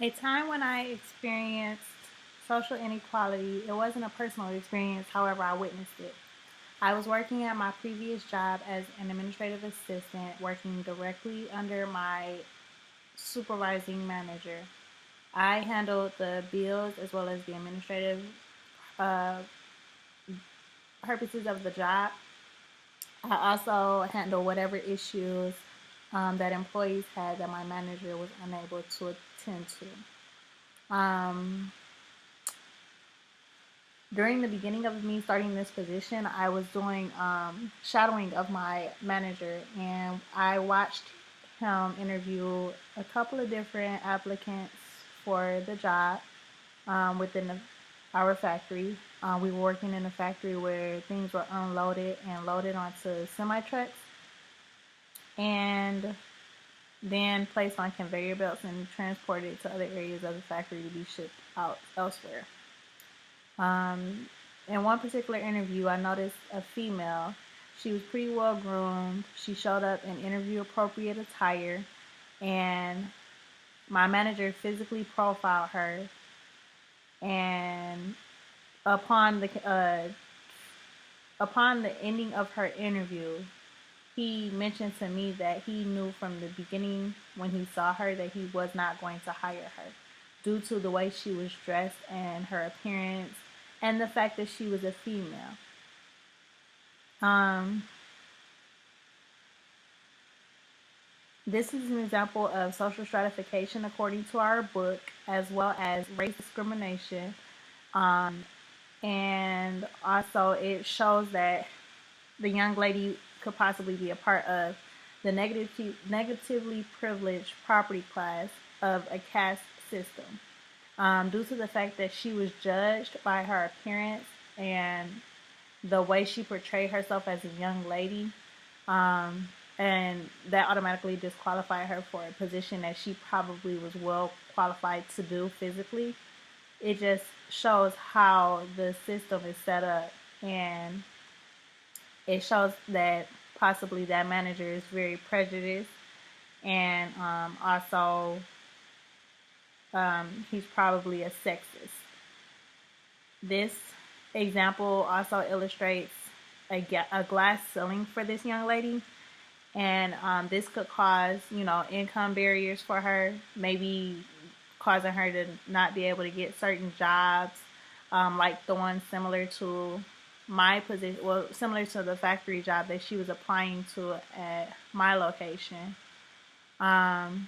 A time when I experienced social inequality, it wasn't a personal experience, however, I witnessed it. I was working at my previous job as an administrative assistant, working directly under my supervising manager. I handled the bills as well as the administrative uh, purposes of the job. I also handled whatever issues that employees had that my manager was unable to attend to. During the beginning of me starting this position, I was doing shadowing of my manager, and I watched him interview a couple of different applicants for the job within our factory. We were working in a factory where things were unloaded and loaded onto semi trucks and then placed on conveyor belts and transported to other areas of the factory to be shipped out elsewhere. Um, in one particular interview, I noticed a female. She was pretty well groomed. She showed up in interview appropriate attire, and my manager physically profiled her. And upon the upon the ending of her interview, he mentioned to me that he knew from the beginning when he saw her that he was not going to hire her due to the way she was dressed and her appearance and the fact that she was a female. Um, this is an example of social stratification according to our book, as well as race discrimination. Um, and also, it shows that the young lady could possibly be a part of the negatively privileged property class of a caste system. Due to the fact that she was judged by her appearance and the way she portrayed herself as a young lady, um, and that automatically disqualified her for a position that she probably was well qualified to do physically. It just shows how the system is set up, and it shows that possibly that manager is very prejudiced, and also he's probably a sexist. This example also illustrates a glass ceiling for this young lady, and this could cause, income barriers for her, maybe causing her to not be able to get certain jobs, like the one similar to my position, well, similar to the factory job that she was applying to at my location. Um,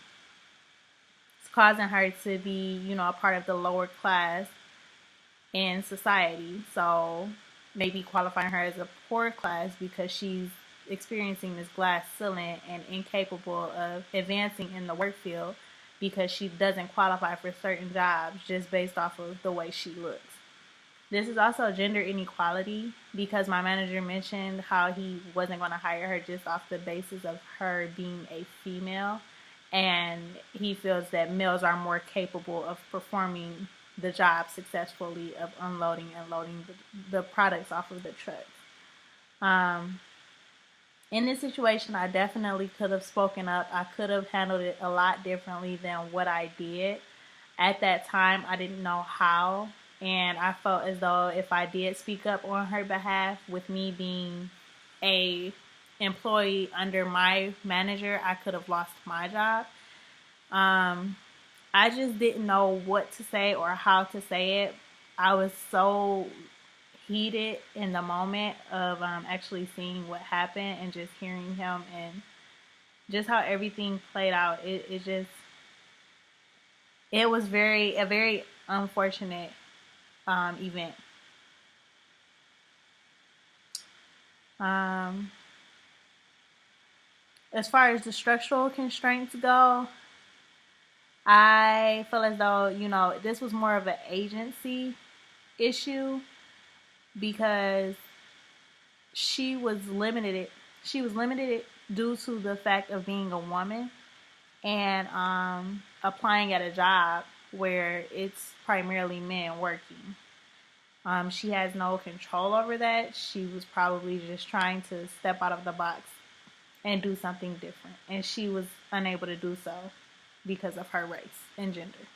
it's causing her to be, a part of the lower class in society. So maybe qualifying her as a poor class because she's experiencing this glass ceiling and incapable of advancing in the work field because she doesn't qualify for certain jobs just based off of the way she looks. This is also gender inequality because my manager mentioned how he wasn't going to hire her just off the basis of her being a female. And he feels that males are more capable of performing the job successfully of unloading and loading the products off of the trucks. Um, in this situation, I definitely could have spoken up. I could have handled it a lot differently than what I did. At that time, I didn't know how, and I felt as though if I did speak up on her behalf, with me being a employee under my manager, I could have lost my job. Um, I just didn't know what to say or how to say it. I was so heated in the moment of actually seeing what happened and just hearing him and just how everything played out. It was a very unfortunate event. Um, as far as the structural constraints go, I feel as though, this was more of an agency issue because she was limited. She was limited due to the fact of being a woman and applying at a job where it's primarily men working. She has no control over that. She was probably just trying to step out of the box and do something different. And she was unable to do so because of her race and gender.